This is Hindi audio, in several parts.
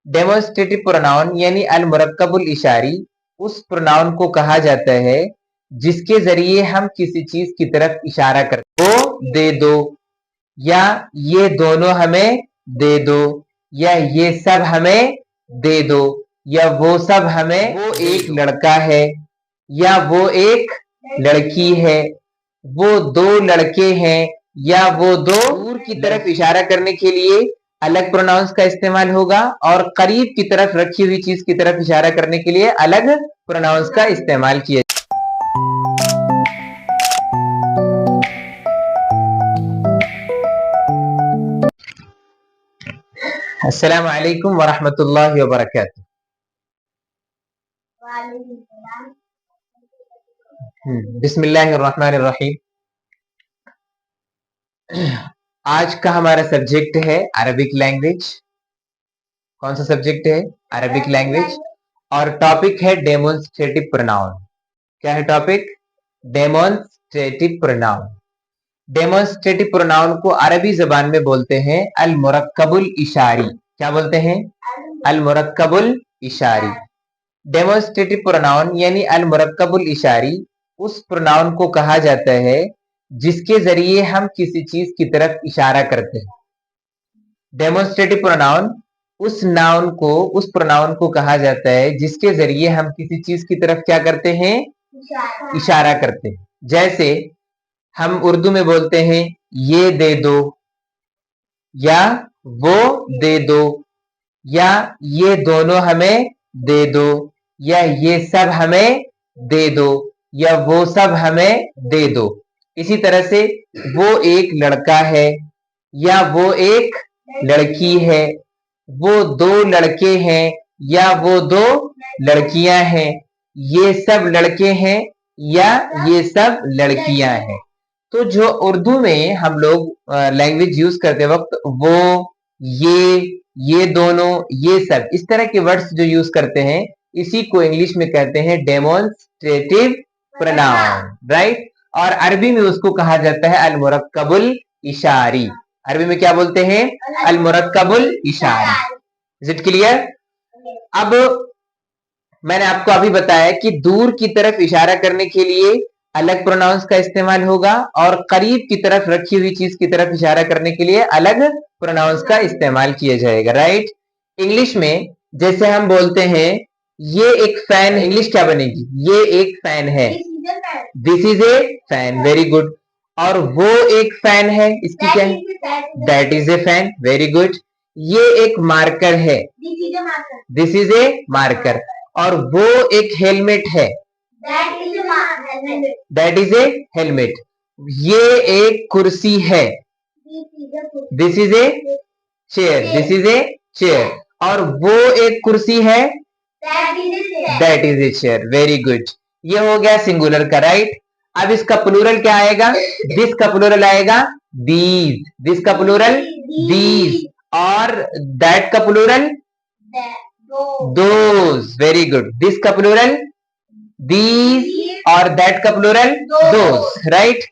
डेमोन्स्ट्रेटिव प्रोनाउन यानी अल मुरक्कबुल इशारी उस प्रोनाउन को कहा जाता है जिसके जरिए हम किसी चीज की तरफ इशारा करते, वो दे दो, या ये दोनों हमें दे दो, या ये सब हमें दे दो, या वो सब हमें, वो एक लड़का है, या वो एक लड़की है, वो दो लड़के हैं, या वो दो। दूर की तरफ इशारा करने के लिए अलग प्रोनाउंस का इस्तेमाल होगा और करीब की तरफ रखी हुई चीज की तरफ इशारा करने के लिए अलग प्रोनाउंस का इस्तेमाल किया। अस्सलाम वालेकुम वरहमतुल्लाहि वबरकातुहू। बिस्मिल्लाहिर्रहमानिर्रहीम। आज का हमारा सब्जेक्ट है अरबिक लैंग्वेज। कौन सा सब्जेक्ट है? Arabic language. और टॉपिक है डेमोन्स्ट्रेटिव प्रोनाउन। क्या है topic? Demonstrative pronoun. Demonstrative pronoun को अरबी जबान में बोलते हैं अल मुरक्कबुल इशारी। क्या बोलते हैं? अल मुरक्कबुल इशारी। डेमोन्स्ट्रेटिव प्रोनाउन यानी अल मुरक्कबुल इशारी उस प्रोनाउन को कहा जाता है जिसके जरिए हम किसी चीज की तरफ इशारा करते हैं। डेमोन्स्ट्रेटिव प्रोनाउन उस प्रोनाउन को कहा जाता है जिसके जरिए हम किसी चीज की तरफ क्या करते हैं? इशारा करते हैं। जैसे हम उर्दू में बोलते हैं ये दे दो, या वो दे दो, या ये दोनों हमें दे दो, या ये सब हमें दे दो, या वो सब हमें दे दो। इसी तरह से वो एक लड़का है, या वो एक लड़की है, वो दो लड़के हैं, या वो दो लड़कियां हैं, ये सब लड़के हैं, या ये सब लड़कियां हैं। तो जो उर्दू में हम लोग लैंग्वेज यूज करते वक्त वो, ये दोनों, ये सब, इस तरह के वर्ड्स जो यूज करते हैं इसी को इंग्लिश में कहते हैं डेमोन्स्ट्रेटिव प्रोनाउन, राइट। और अरबी में उसको कहा जाता है अल मुरक्कबुल इशारी। अरबी में क्या बोलते हैं? अल मुरक्कबुल इशारी। Is it clear? अब मैंने आपको अभी बताया कि दूर की तरफ इशारा करने के लिए अलग प्रोनाउंस का इस्तेमाल होगा और करीब की तरफ रखी हुई चीज की तरफ इशारा करने के लिए अलग प्रोनाउंस का इस्तेमाल किया जाएगा, राइट। इंग्लिश में जैसे हम बोलते हैं ये एक फैन, इंग्लिश क्या बनेगी? ये एक फैन है, this is a fan, very good. और वो एक फैन है, इसकी क्या है? That is a fan, very good. ये एक मार्कर है, दिस इज ए मार्कर। और वो एक हेलमेट है, दैट इज ए हेलमेट। ये एक कुर्सी है, this is a chair, this is a chair. और वो एक कुर्सी है, that is a chair, very good. ये हो गया सिंगुलर का, राइट। अब इसका प्लूरल क्या आएगा? दिस का प्लूरल आएगा दीज, दिस का प्लूरल दीज। और दैट का plural those, very good. This का प्लूरल दीज और दैट का प्लूरल दोज, राइट।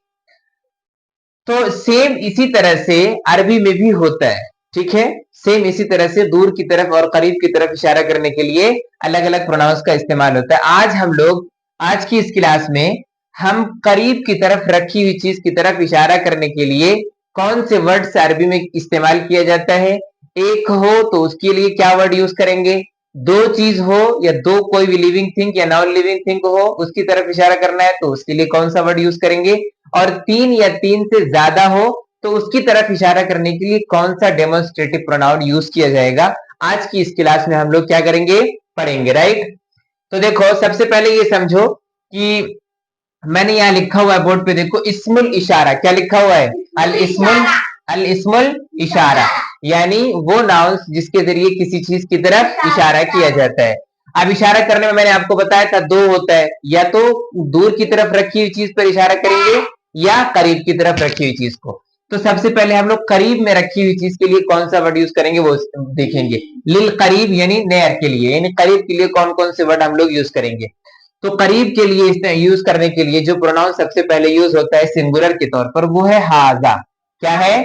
तो सेम इसी तरह से अरबी में भी होता है, ठीक है। सेम इसी तरह से दूर की तरफ और करीब की तरफ इशारा करने के लिए अलग अलग प्रोनाउंस का इस्तेमाल होता है। आज हम लोग आज की इस क्लास में हम करीब की तरफ रखी हुई चीज की तरफ इशारा करने के लिए कौन से वर्ड्स अरबी में इस्तेमाल किया जाता है। एक हो तो उसके लिए क्या वर्ड यूज करेंगे, दो चीज हो या दो कोई भी लिविंग थिंग या नॉन लिविंग थिंग हो उसकी तरफ इशारा करना है तो उसके लिए कौन सा वर्ड यूज करेंगे, और तीन या तीन से ज्यादा हो तो उसकी तरफ इशारा करने के लिए कौन सा डेमोन्स्ट्रेटिव प्रोनाउन यूज किया जाएगा। आज की इस क्लास में हम लोग क्या करेंगे, पढ़ेंगे, राइट। तो देखो सबसे पहले ये समझो कि मैंने यहाँ लिखा हुआ है बोर्ड पे, देखो इस्मुल इशारा। क्या लिखा हुआ है? अल इस्मुल इशारा, यानी वो नाउंस जिसके जरिए किसी चीज की तरफ इशारा किया जाता है। अब इशारा करने में मैंने आपको बताया था दो होता है, या तो दूर की तरफ रखी हुई चीज पर इशारा करेंगे या करीब की तरफ रखी हुई चीज को। तो सबसे पहले हम लोग करीब में रखी हुई चीज के लिए कौन सा वर्ड यूज करेंगे वो देखेंगे। लिल करीब यानी नेयर के लिए, यानी करीब के लिए कौन कौन से वर्ड हम लोग यूज करेंगे। तो करीब के लिए यूज करने के लिए जो प्रोनाउन सबसे पहले यूज होता है सिंगुलर के तौर पर वो है हाजा। क्या है?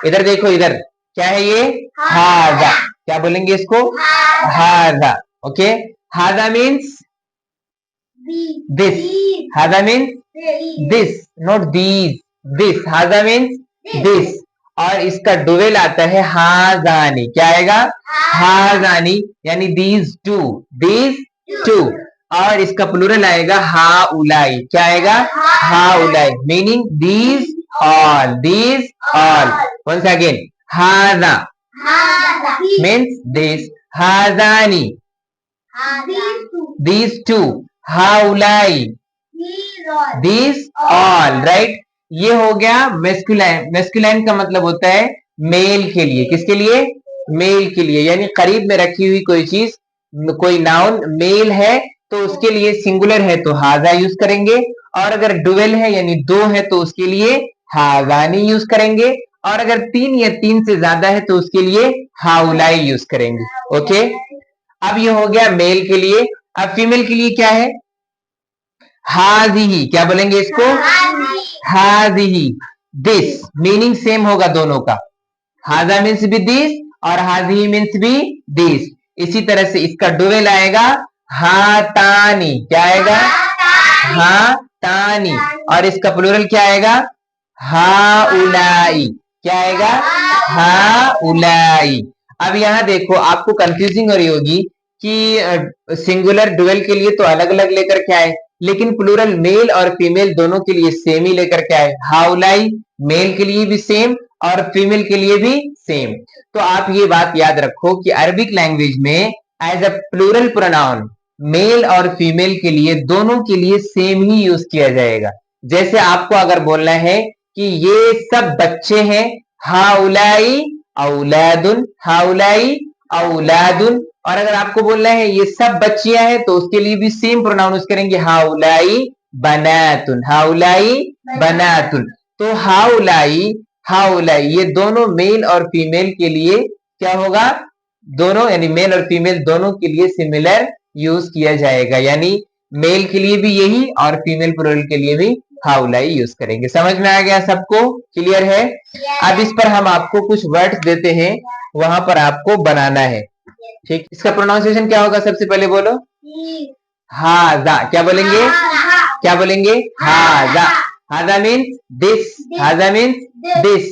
इधर देखो, इधर क्या है ये? हाजा। क्या बोलेंगे इसको? हाजा। ओके, हाजा मीन्स दिस, हाजा means this, not these, this, हाजा मीन्स दिस। और इसका डुवेल आता है हाजानी, क्या आएगा? हाजानी, यानी दीज टू, दीज टू। और इसका प्लूरल आएगा हाउलाई, क्या आएगा? हाउलाई, meaning these all, these all. Once again, हाजा मीन्स दिस, हाजानी दीज टू, हाउलाई दीज ऑल, राइट। ये हो गया मेस्कुलाइन। मेस्कुलाइन का मतलब होता है मेल के लिए, किसके लिए? मेल के लिए, यानी करीब में रखी हुई कोई चीज, कोई नाउन मेल है तो उसके लिए सिंगुलर है तो हाजा यूज करेंगे, और अगर डुअल है यानी दो है तो उसके लिए हाजानी यूज करेंगे, और अगर तीन या तीन से ज्यादा है तो उसके लिए हाउलाई यूज करेंगे। ओके, अब ये हो गया मेल के लिए। अब फीमेल के लिए क्या है? हाजिही, क्या बोलेंगे इसको? हाजिही, दिस, मीनिंग सेम होगा दोनों का, हाजा मीन्स भी दिस और हाजिही मीन्स भी दिस। इसी तरह से इसका डुवेल आएगा हातानी, क्या आएगा? हातानी। और इसका प्लूरल क्या आएगा? हाउलाई, क्या आएगा? हाउलाई। अब यहाँ देखो, आपको कंफ्यूजिंग हो रही होगी कि सिंगुलर डुअल के लिए तो अलग अलग लेकर के आए, लेकिन प्लूरल मेल और फीमेल दोनों के लिए सेम ही लेकर के आए। हाउलाई मेल के लिए भी सेम और फीमेल के लिए भी सेम। तो आप ये बात याद रखो कि अरबिक लैंग्वेज में as a plural pronoun male और फीमेल के लिए दोनों के लिए सेम ही यूज किया जाएगा। जैसे आपको अगर बोलना है कि ये सब बच्चे हैं, हाउलाई औलादुन, हाउलाई औलादुन। और अगर आपको बोलना है ये सब बच्चियां हैं तो उसके लिए भी सेम प्रोनाउन यूज करेंगे, हाउलाई बनातुन, हाउलाई बनातुन। तो हाउलाई हाउलाई ये दोनों मेल और फीमेल के लिए क्या होगा? दोनों यानी मेल और फीमेल दोनों के लिए सिमिलर यूज किया जाएगा, यानी मेल के लिए भी यही और फीमेल प्लूरल के लिए भी हाउलाई यूज करेंगे। समझ में आ गया सबको? क्लियर है? अब इस पर हम आपको कुछ वर्ड्स देते हैं, वहां पर आपको बनाना है, ठीक। इसका प्रोनाउंसिएशन क्या होगा? सबसे पहले बोलो हाजा, क्या बोलेंगे? क्या बोलेंगे? हाजा। हाजा मीन्स दिस, हाजा मीन्स दिस।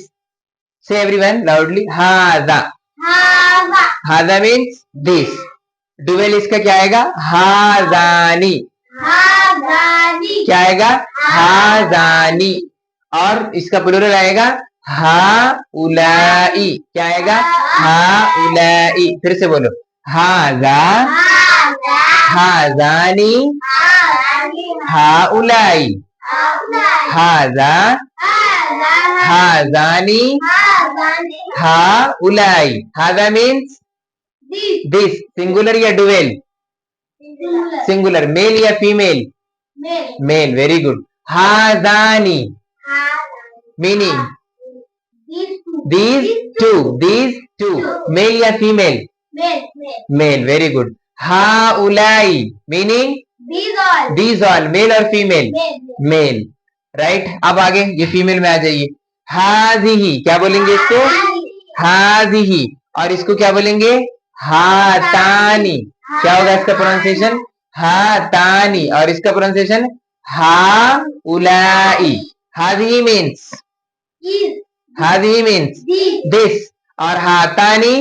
से एवरीवन लाउडली, हाजा। हाजा मीन्स दिस। डुवेल इसका क्या आएगा? हाजानी, क्या आएगा? हाजानी। और इसका प्लूरल आएगा हाउलाई, क्या आएगा? हाउलाई। फिर से बोलो, हाजा, हाजानी, हाउलाई, हाजा, हाजानी, हाउलाई। हाजा मीन्स दिस, सिंगुलर या डुवेल? सिंगुलर। मेल या फीमेल? Male, very good. हाजानी मीनिंग these two, मेल या फीमेल? Male, very good. हाउलाई मीनिंग these all, मेल और फीमेल? Male, right. अब आगे ये फीमेल में आ जाइए। हाजिही, क्या बोलेंगे इसको? हाजिही। और इसको क्या बोलेंगे? हातानी, क्या होगा इसका प्रोनाउंसिएशन? हातानी। और इसका प्रोनाउंसिएशन हाउलाई। हाजिही मीन्स, हाजिही मीन्स दिस, और हातानी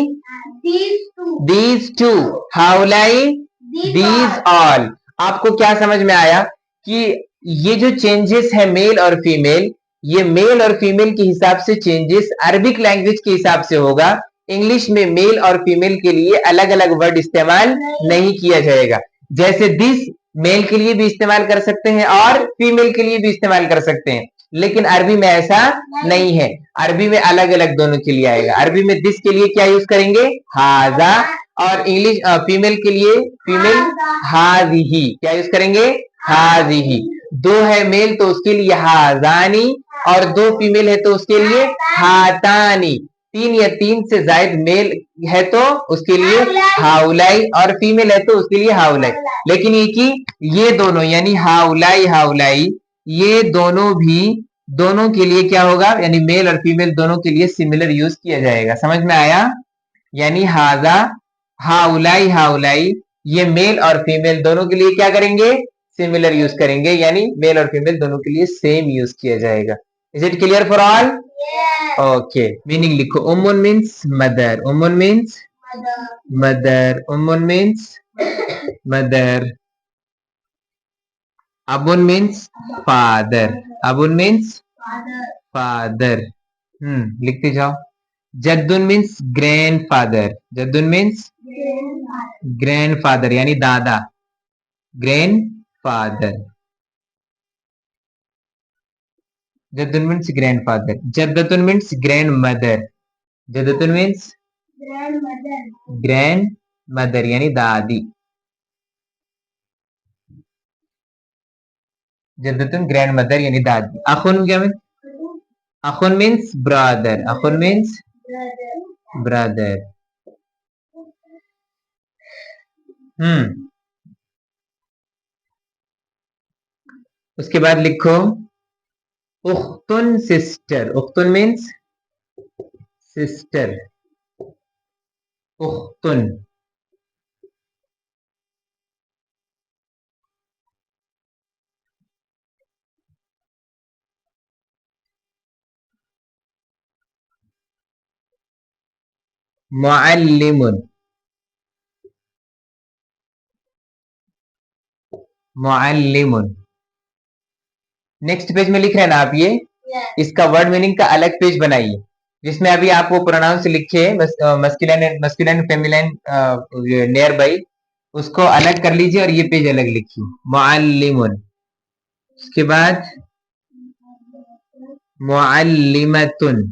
दीज टू, हाउलाई दीज ऑल। आपको क्या समझ में आया कि ये जो चेंजेस है मेल और फीमेल, ये मेल और फीमेल के हिसाब से चेंजेस अरबिक लैंग्वेज के हिसाब से होगा। इंग्लिश में मेल और फीमेल के लिए अलग अलग वर्ड इस्तेमाल नहीं किया जाएगा। जैसे दिस मेल के लिए भी इस्तेमाल कर सकते हैं और फीमेल के लिए भी इस्तेमाल कर सकते हैं, लेकिन अरबी में ऐसा नहीं है। अरबी में अलग अलग दोनों के लिए आएगा। अरबी में दिस के लिए क्या यूज करेंगे? हाजा। और इंग्लिश फीमेल के लिए फीमेल हाजिही, क्या यूज करेंगे? हाजिही। दो है मेल तो उसके लिए हाजानी, और दो फीमेल है तो उसके लिए हातानी। तीन या तीन से जायद मेल है तो उसके लिए हाउलाई, और फीमेल है तो उसके लिए हाउलाई। लेकिन ये कि ये दोनों यानी हाउलाई हाउलाई, ये दोनों भी दोनों के लिए क्या होगा? यानी मेल और फीमेल दोनों के लिए सिमिलर यूज किया जाएगा। समझ में आया? यानी हाजा, हाउलाई, हाउलाई, ये मेल और फीमेल दोनों के लिए क्या करेंगे? सिमिलर यूज करेंगे, यानी मेल और फीमेल दोनों के लिए सेम यूज किया जाएगा। Is it clear for all? Okay, meaning लिखो। उम्मुन मीन्स मदर, उम्मुन मीन्स मदर, उम्मुन मीन्स मदर, अबुन मीन्स फादर, अबुन मीन्स फादर। लिखते जाओ। जद्दुन मीन्स ग्रैंडफादर, जद्दुन मीन्स ग्रैंडफादर यानी दादा, ग्रैंडफादर। जद्दुन मीन्स ग्रैंडफादर, जद्दतुन मीन्स ग्रैंडमदर, जद्दतुन मीन्स ग्रैंडमदर यानी दादी, जद्दतुन ग्रैंडमदर यानी दादी। अखुन क्या मीन? अखुन मीन्स ब्रदर, अखुन मीन्स ब्रदर। उसके बाद लिखो उख्तुन सिस्टर, उख्तुन मीन्स सिस्टर, उख्तुन। मुअल्लिमुन, मुअल्लिमुन। नेक्स्ट पेज में लिख रहे हैं ना आप ये? इसका वर्ड मीनिंग का अलग पेज बनाइए, जिसमें अभी आप वो प्रोनाउंस लिखे masculine, masculine feminine near by, उसको अलग कर लीजिए और ये पेज अलग लिखिए, मुअल्लिमुन। उसके बाद मुअल्लिमतुन,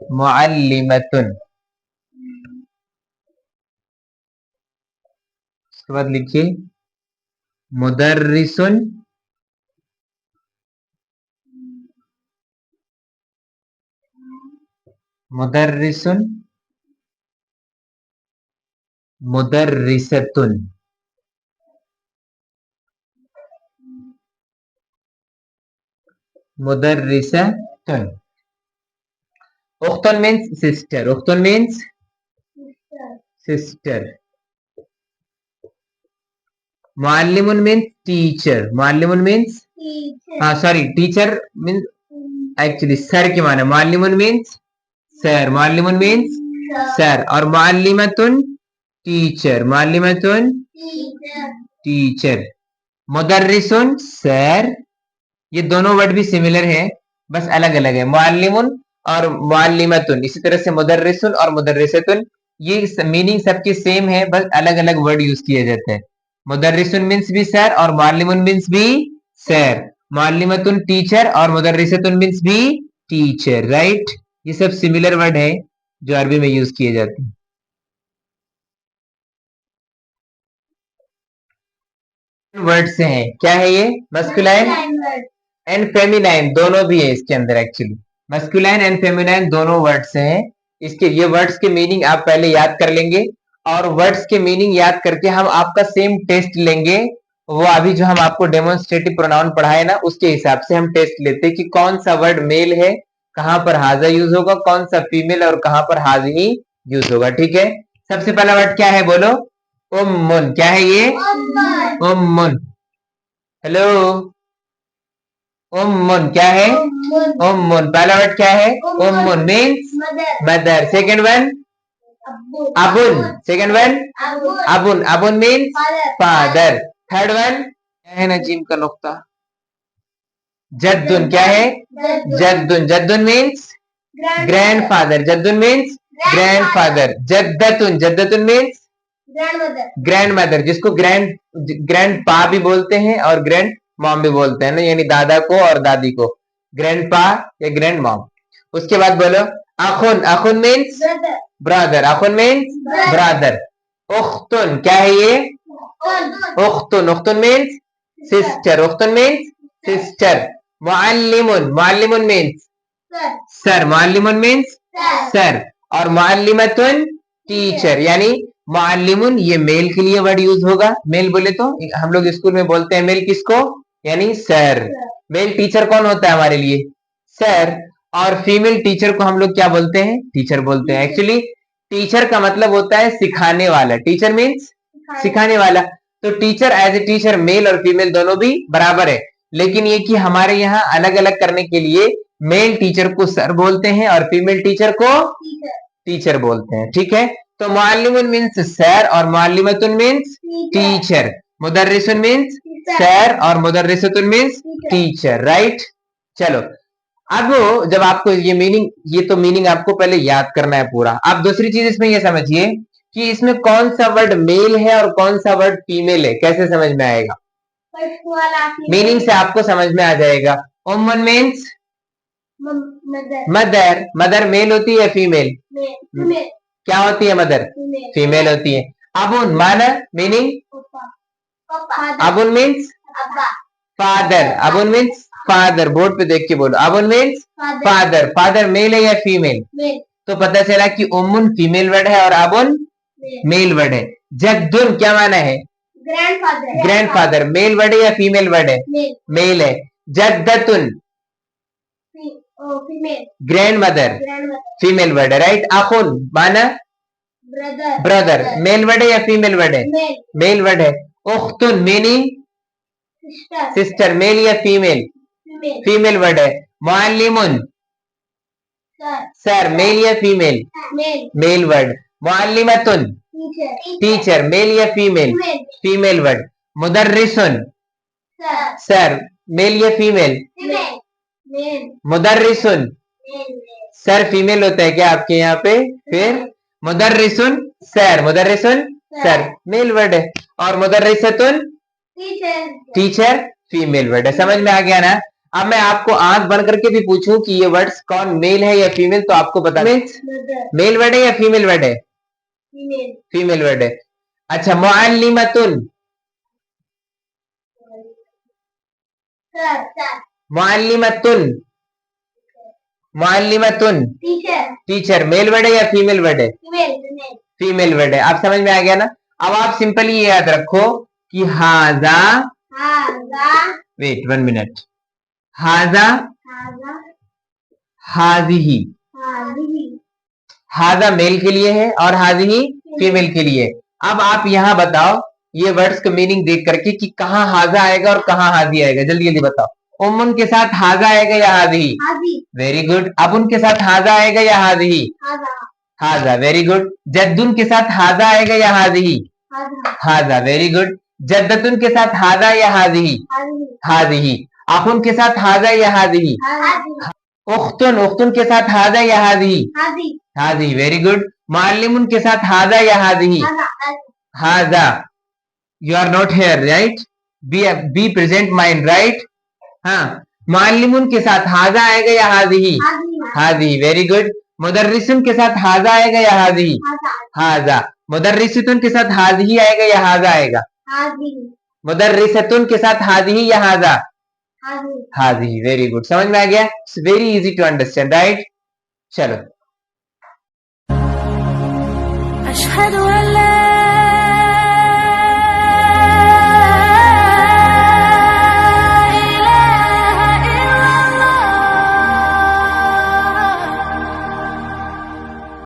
मुअल्लिमतुन। उसके बाद लिखिए मुदर्रिसुन, मुदर्रिसुन, मुदर्रिसतुन, मुदर्रिसतुन। उख्तुन मीन्स सिस्टर, उख्तुन मीन्स सिस्टर। मुअल्लिमुन मीन्स टीचर, मुअल्लिमुन means sorry teacher means actually sir के माने, मुअल्लिमुन मीन्स सर, मुअल्लिमुन मीन्स सर, और मुअल्लिमतुन टीचर, मुअल्लिमतुन टीचर। मुदर्रिसुन सर, ये दोनों वर्ड भी सिमिलर है, बस अलग अलग है, मुअल्लिमुन और मुअल्लिमतुन। इसी तरह से मुदर्रिसुन और मुदर्रिसतुन, ये मीनिंग सबकी सेम है, बस अलग अलग वर्ड यूज किया जाता है। मुदर्रिसुन मीन्स भी सर और मुअल्लिमुन मीन्स भी सर, मुअल्लिमतुन टीचर और मुदर्रिसतुन मीन्स भी टीचर, राइट? ये सब सिमिलर वर्ड है जो अरबी में यूज किए जाते हैं। वर्ड से है, क्या है ये? मस्कुलाइन एंड फेमिनाइन दोनों भी है इसके अंदर, एक्चुअली मस्कुलाइन एंड फेमिनाइन दोनों वर्ड्स हैं। इसके ये वर्ड्स के मीनिंग आप पहले याद कर लेंगे, और वर्ड्स के मीनिंग याद करके हम आपका सेम टेस्ट लेंगे। वो अभी जो हम आपको डेमोन्स्ट्रेटिव प्रोनाउन पढ़ाए ना, उसके हिसाब से हम टेस्ट लेते हैं कि कौन सा वर्ड मेल है, कहां पर हाजा यूज होगा, कौन सा फीमेल और कहां पर हाजी यूज होगा। ठीक है, सबसे पहला वर्ड क्या है बोलो? उम्मुन। क्या है ये? उम्मुन। हेलो, उम्मुन क्या है? उम्मुन। पहला वर्ड क्या है? उम्मुन मीन्स मदर। सेकंड वन अबुन, सेकंड वन अबुन, अबुन मीन्स फादर। थर्ड वन क्या है ना जीम का नुक्ता? जद्दुन। क्या है? जद्दुन, जद्दुन मीन्स ग्रैंडफादर, जद्दुन मीन्स ग्रैंडफादर। जद्दतुन, जद्दतुन मीन्स ग्रैंड मदर, जिसको ग्रैंड पा भी बोलते हैं और ग्रैंड मॉम भी बोलते हैं ना, यानी दादा को और दादी को ग्रैंड पा या ग्रैंड मॉम। उसके बाद बोलो अखुन, अखुन मीन्स ब्रदर, अखुन मीन्स ब्रदर। उख्तुन क्या है ये? उख्तुन, उख्तुन मीन्स सिस्टर, उख्तुन मीन्स सिस्टर। मुअल्लिमुन, मुअल्लिमुन मीन्स सर, मुअल्लिमुन मीन्स सर, और मुअल्लिमतुन टीचर, यानी मुअल्लिमुन ये मेल के लिए वर्ड यूज होगा। मेल बोले तो हम लोग स्कूल में बोलते हैं मेल किसको? यानी सर। मेल टीचर कौन होता है हमारे लिए? सर। और फीमेल टीचर को हम लोग क्या बोलते हैं? टीचर बोलते हैं। एक्चुअली टीचर का मतलब होता है सिखाने वाला। टीचर मीन्स सिखाने वाला। तो teacher as a teacher male और फीमेल दोनों भी बराबर है, लेकिन ये कि हमारे यहाँ अलग अलग करने के लिए मेल टीचर को सर बोलते हैं और फीमेल टीचर को टीचर बोलते हैं। ठीक है, तो मुअल्लिमुन मीन्स सर और मुअल्लिमतुन मीन्स टीचर। मुदर्रिसुन मीन्स सर और मुदर्रिसतुन मीन्स टीचर। राइट, चलो अब जब आपको ये तो मीनिंग आपको पहले याद करना है पूरा। आप दूसरी चीज इसमें ये समझिए कि इसमें कौन सा वर्ड मेल है और कौन सा वर्ड फीमेल है। कैसे समझ में आएगा? मीनिंग से आपको समझ में आ जाएगा। उम्मुन मीन्स मदर। मदर मेल होती है फीमेल? क्या होती है मदर? फीमेल होती है। अबुन माना मीनिंग? अबुन मीन्स फादर। अबुन मीन्स फादर। बोर्ड पे देख के बोलो, अबुन मीन्स फादर। फादर मेल है या फीमेल? तो पता चला कि उम्मुन फीमेल वर्ड है और अबुन मेल वर्ड है। जद्दुन क्या माना है? ग्रैंडफादर। ग्रैंडफादर मेल वर्ड है या फीमेल वर्ड है? मेल है। जद्दतुन ग्रैंड मदर फीमेल वर्ड है। राइट, अखुन माना ब्रदर मेल वर्ड है या फीमेल वर्ड है? मेल वर्ड है। उख्तुन मीनिंग सिस्टर मेल या फीमेल? फीमेल वर्ड है। मुअल्लिमुन सर मेल या फीमेल? Male word. मुअल्लिमतुन टीचर मेल या फीमेल? Female word. मुदर्रिसुन सर मेल या फीमेल? मुदर्रिसुन सर फीमेल होता है क्या आपके यहाँ पे? फिर मुदर्रिसुन सर। मुदर्रिसुन सर मेल वर्ड है और मुदर्रिसतुन टीचर फीमेल वर्ड है। समझ में आ गया ना? अब मैं आपको आंख बंद करके भी पूछूं कि ये वर्ड्स कौन मेल है या फीमेल, तो आपको बता मीन्स मेल वर्ड है या फीमेल वर्ड है? फीमेल वर्ड है। अच्छा, मुअल्लिमतुन मुअल्लिमतुन मुअल्लिमतुन टीचर मेल वर्ड है या फीमेल वर्ड है? फीमेल वर्ड है। आप समझ में आ गया ना? अब आप सिंपली ये याद रखो कि हाजा वेट 1 मिनट। हाजा हाजिही। हाजा मेल के लिए है और हाजिही फीमेल के लिए। अब आप यहाँ बताओ ये वर्ड्स का मीनिंग देख करके कि कहाँ हाजा आएगा और कहाँ हाजी आएगा। जल्दी जल्दी बताओ। उम्मुन के साथ हाजा आएगा या हाजी? Very good. अबुन के साथ हाजा आएगा या हाजी? हाजा। Very good. जद्दुन के साथ हाजा आएगा या हाजी? हाजा। Very good. जद्दतुन के साथ हाजा या हाजी? हाजी। अखुन के साथ हाजा या हाजी? उख्तुन उख्तुन के साथ हाजा या हाजी? हाजी। Very good. मुअल्लिमुन के साथ हाजा या हाजी? हाजा। You are not here, right? Be present mind, right? हाँ, मुअल्लिमुन के साथ हाजा आएगा या हाजी? हाजी। Very good. मुदर्रिसुन के साथ हाजा आएगा या हाजी? हाजा। मुदर्रिसतुन के साथ हाजी आएगा या हाजा आएगा? मुदर्रिसतुन के साथ हाजी या हाजा? हाजी। Very good. समझ में आ गया? It's very easy to understand, right? चलो।